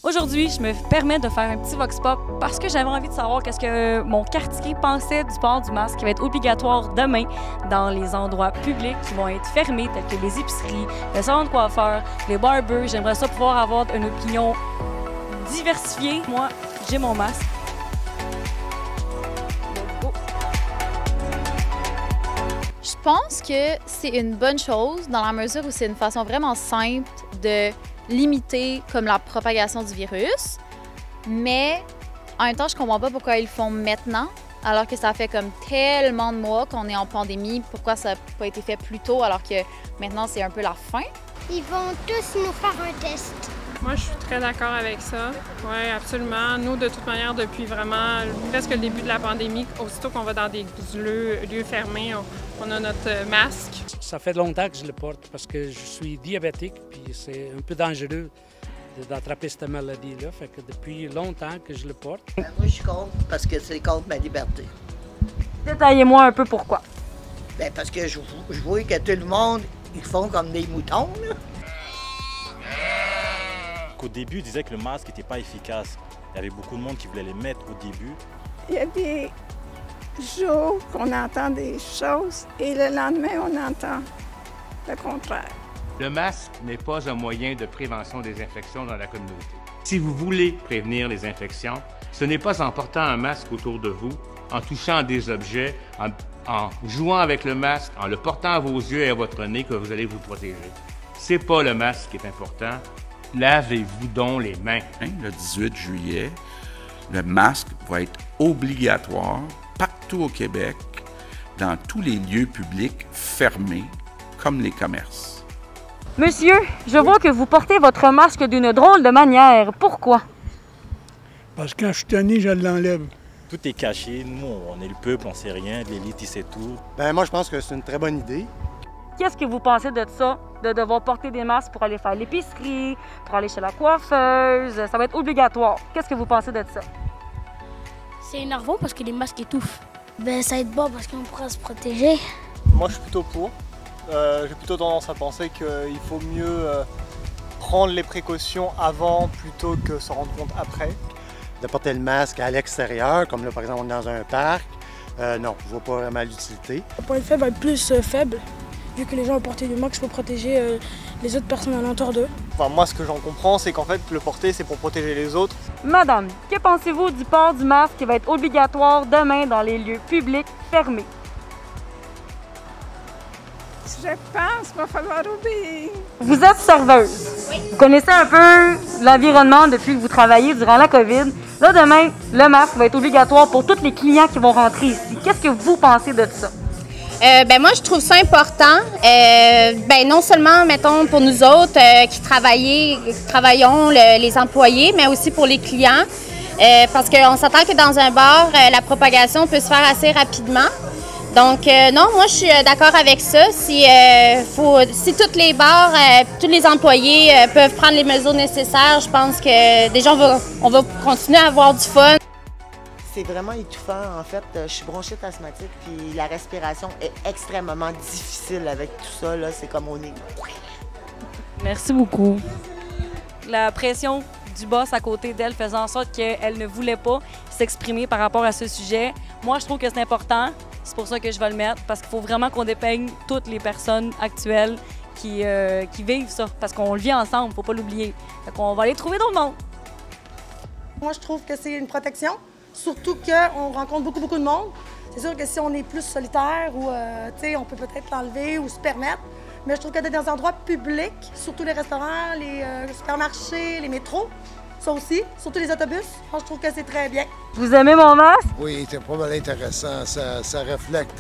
Aujourd'hui, je me permets de faire un petit vox pop parce que j'avais envie de savoir qu'est-ce que mon quartier pensait du port du masque qui va être obligatoire demain dans les endroits publics qui vont être fermés, tels que les épiceries, les salons de coiffeurs, les barbers. J'aimerais ça pouvoir avoir une opinion diversifiée. Moi, j'ai mon masque. Je pense que c'est une bonne chose dans la mesure où c'est une façon vraiment simple de limiter comme la propagation du virus, mais en même temps, je comprends pas pourquoi ils le font maintenant, alors que ça fait comme tellement de mois qu'on est en pandémie. Pourquoi ça n'a pas été fait plus tôt alors que maintenant c'est un peu la fin? Ils vont tous nous faire un test. Moi, je suis très d'accord avec ça. Oui, absolument. Nous, de toute manière, depuis vraiment presque le début de la pandémie, aussitôt qu'on va dans des lieux fermés, on a notre masque. Ça fait longtemps que je le porte parce que je suis diabétique, puis c'est un peu dangereux d'attraper cette maladie-là. Fait que depuis longtemps que je le porte. Moi, je suis contre parce que c'est contre ma liberté. Détaillez-moi un peu pourquoi. Bien, parce que je vois que tout le monde, ils font comme des moutons, là. Qu'au début, ils disaient que le masque n'était pas efficace. Il y avait beaucoup de monde qui voulait les mettre au début. Il y a des jours qu'on entend des choses et le lendemain, on entend le contraire. Le masque n'est pas un moyen de prévention des infections dans la communauté. Si vous voulez prévenir les infections, ce n'est pas en portant un masque autour de vous, en touchant à des objets, en jouant avec le masque, en le portant à vos yeux et à votre nez que vous allez vous protéger. C'est pas le masque qui est important. Lavez-vous donc les mains. Le 18 juillet, le masque va être obligatoire partout au Québec, dans tous les lieux publics fermés, comme les commerces. Monsieur, je vois que vous portez votre masque d'une drôle de manière. Pourquoi? Parce que quand je suis tanné, je l'enlève. Tout est caché. Nous, on est le peuple, on sait rien. L'élite, il sait tout. Moi, je pense que c'est une très bonne idée. Qu'est-ce que vous pensez de ça, de devoir porter des masques pour aller faire l'épicerie, pour aller chez la coiffeuse? Ça va être obligatoire. Qu'est-ce que vous pensez de ça? C'est énervant parce que les masques étouffent. Ça aide pas parce qu'on pourra se protéger. Moi, je suis plutôt pour. J'ai plutôt tendance à penser qu'il faut mieux prendre les précautions avant plutôt que s'en rendre compte après. De porter le masque à l'extérieur, comme là, par exemple, on est dans un parc, non, je vois pas vraiment l'utilité. Le point de faible va être plus faible, vu que les gens ont porté du masque pour protéger les autres personnes alentour d'eux. Enfin, moi, ce que j'en comprends, c'est qu'en fait, le porter, c'est pour protéger les autres. Madame, que pensez-vous du port du masque qui va être obligatoire demain dans les lieux publics fermés? Je pense qu'il va falloir obéir. Vous êtes serveuse. Oui. Vous connaissez un peu l'environnement depuis que vous travaillez durant la COVID. Là, demain, le masque va être obligatoire pour tous les clients qui vont rentrer ici. Qu'est-ce que vous pensez de ça? Moi, je trouve ça important. Non seulement, mettons, pour nous autres qui travaillons, les employés, mais aussi pour les clients. Parce qu'on s'entend que dans un bar, la propagation peut se faire assez rapidement. Donc, non, moi, je suis d'accord avec ça. Si tous les bars, tous les employés peuvent prendre les mesures nécessaires, je pense que déjà, on va continuer à avoir du fun. C'est vraiment étouffant, en fait. Je suis bronchite asthmatique, puis la respiration est extrêmement difficile avec tout ça. Là. C'est comme on est... Merci beaucoup. La pression du boss à côté d'elle faisait en sorte qu'elle ne voulait pas s'exprimer par rapport à ce sujet. Moi, je trouve que c'est important. C'est pour ça que je vais le mettre, parce qu'il faut vraiment qu'on dépeigne toutes les personnes actuelles qui vivent ça, parce qu'on le vit ensemble, il ne faut pas l'oublier. Fait qu'on va aller trouver d'autres mondes. Moi, je trouve que c'est une protection, surtout qu'on rencontre beaucoup de monde. C'est sûr que si on est plus solitaire ou, on peut peut-être l'enlever ou se permettre, mais je trouve que dans des endroits publics, surtout les restaurants, les supermarchés, les métros, ça aussi, surtout les autobus, moi, je trouve que c'est très bien. Vous aimez mon masque? Oui, c'est pas mal intéressant. Ça reflète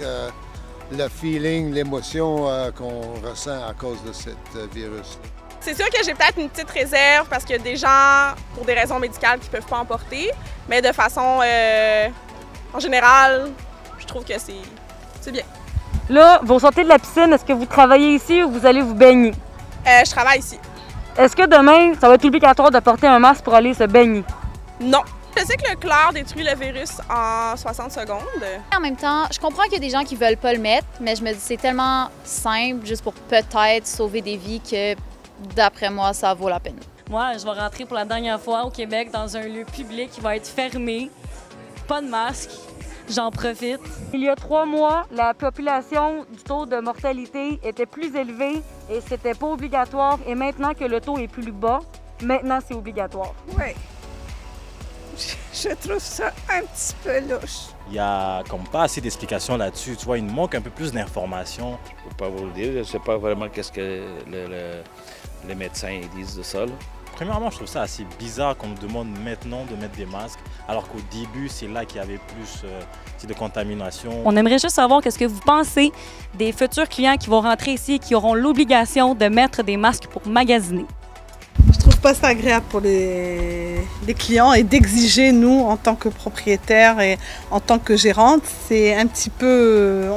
le feeling, l'émotion qu'on ressent à cause de ce virus. C'est sûr que j'ai peut-être une petite réserve parce qu'il y a des gens, pour des raisons médicales, qui ne peuvent pas en porter. Mais de façon, en général, je trouve que c'est bien. Là, vous sortez de la piscine, est-ce que vous travaillez ici ou vous allez vous baigner? Je travaille ici. Est-ce que demain, ça va être obligatoire de porter un masque pour aller se baigner? Non. Je sais que le chlore détruit le virus en 60 secondes. En même temps, je comprends qu'il y a des gens qui veulent pas le mettre, mais je me dis c'est tellement simple juste pour peut-être sauver des vies que, d'après moi, ça vaut la peine. Moi, je vais rentrer pour la dernière fois au Québec dans un lieu public qui va être fermé. Pas de masque. J'en profite. Il y a 3 mois, la population du taux de mortalité était plus élevée et c'était pas obligatoire. Et maintenant que le taux est plus bas, maintenant c'est obligatoire. Oui. Je trouve ça un petit peu louche. Il n'y a comme pas assez d'explications là-dessus. Tu vois, il nous manque un peu plus d'informations. Je ne peux pas vous le dire. Je ne sais pas vraiment qu'est-ce que les médecins disent de ça. Là. Premièrement, je trouve ça assez bizarre qu'on nous demande maintenant de mettre des masques, alors qu'au début, c'est là qu'il y avait plus de contamination. On aimerait juste savoir qu'est-ce que vous pensez des futurs clients qui vont rentrer ici et qui auront l'obligation de mettre des masques pour magasiner. Je trouve pas ça agréable pour les clients et d'exiger, nous, en tant que propriétaires et en tant que gérante, c'est un petit peu...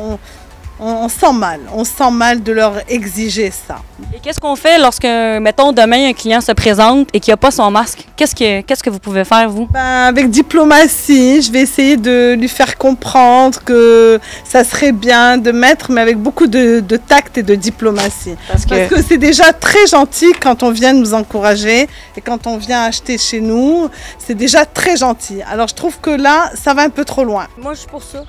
On sent mal de leur exiger ça. Et qu'est-ce qu'on fait lorsque, mettons, demain, un client se présente et qu'il n'a pas son masque? Qu'est-ce que vous pouvez faire, vous? Avec diplomatie, je vais essayer de lui faire comprendre que ça serait bien de mettre, mais avec beaucoup de tact et de diplomatie. Parce que c'est déjà très gentil quand on vient nous encourager et quand on vient acheter chez nous, c'est déjà très gentil. Alors je trouve que là, ça va un peu trop loin. Moi, je suis pour ça.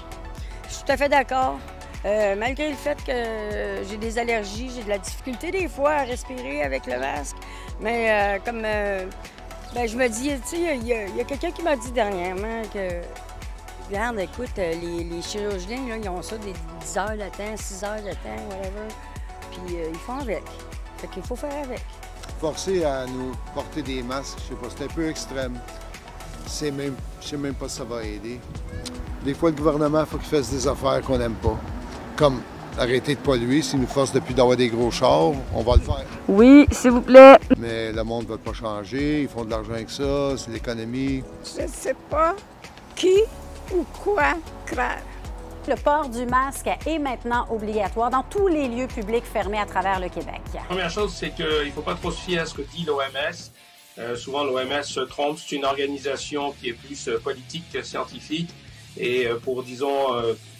Je suis tout à fait d'accord. Malgré le fait que j'ai des allergies, j'ai de la difficulté des fois à respirer avec le masque. Mais je me dis, tu sais, il y a quelqu'un qui m'a dit dernièrement que, regarde, écoute, les chirurgiens, là, ils ont ça des 10 heures de temps, 6 heures de temps, whatever. Puis ils font avec. Fait qu'il faut faire avec. Forcer à nous porter des masques, je sais pas, c'est un peu extrême. Je sais même pas si ça va aider. Des fois, le gouvernement, il faut qu'il fasse des affaires qu'on n'aime pas. Comme arrêter de polluer, s'il nous force depuis d'avoir des gros chars, on va le faire. Oui, s'il vous plaît. Mais le monde ne va pas changer, ils font de l'argent avec ça, c'est l'économie. Je ne sais pas qui ou quoi craindre. Le port du masque est maintenant obligatoire dans tous les lieux publics fermés à travers le Québec. La première chose, c'est qu'il ne faut pas trop se fier à ce que dit l'OMS. Souvent, l'OMS se trompe. C'est une organisation qui est plus politique que scientifique. Et pour, disons,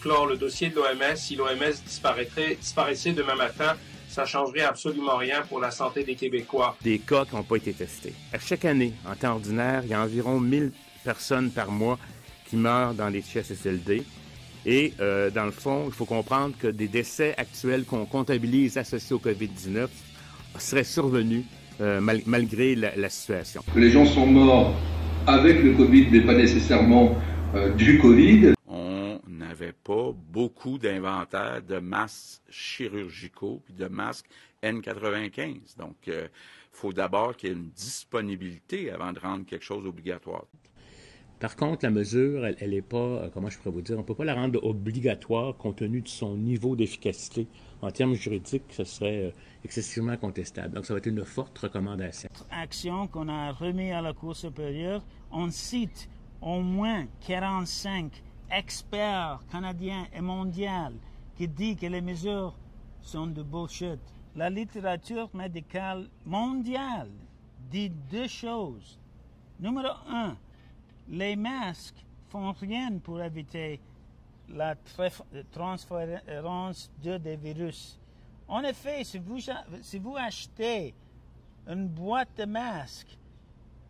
clore le dossier de l'OMS, si l'OMS disparaissait demain matin, ça ne changerait absolument rien pour la santé des Québécois. Des cas qui n'ont pas été testés. À chaque année, en temps ordinaire, il y a environ 1000 personnes par mois qui meurent dans les CHSLD. Et dans le fond, il faut comprendre que des décès actuels qu'on comptabilise associés au COVID-19 seraient survenus malgré la situation. Les gens sont morts avec le COVID, mais pas nécessairement du COVID. On n'avait pas beaucoup d'inventaire de masques chirurgicaux puis de masques N95. Donc, il faut d'abord qu'il y ait une disponibilité avant de rendre quelque chose obligatoire. Par contre, la mesure, elle n'est pas, comment je pourrais vous dire, on ne peut pas la rendre obligatoire compte tenu de son niveau d'efficacité. En termes juridiques, ce serait excessivement contestable. Donc, ça va être une forte recommandation. Action qu'on a remis à la Cour supérieure, on cite au moins 45 experts canadiens et mondiaux qui disent que les mesures sont de bullshit. La littérature médicale mondiale dit 2 choses. Numéro 1, les masques font rien pour éviter la transférence des virus. En effet, si vous achetez une boîte de masques,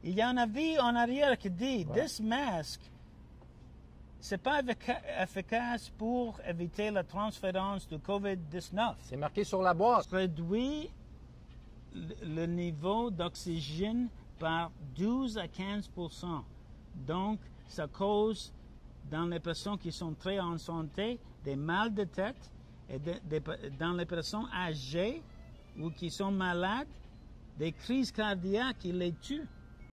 il y a un avis en arrière qui dit « This mask, c'est pas efficace pour éviter la transférence du COVID-19. » C'est marqué sur la boîte. Réduit le niveau d'oxygène par 12 à 15%. Donc, ça cause, dans les personnes qui sont très en santé, des mal de tête et dans les personnes âgées ou qui sont malades, des crises cardiaques qui les tuent.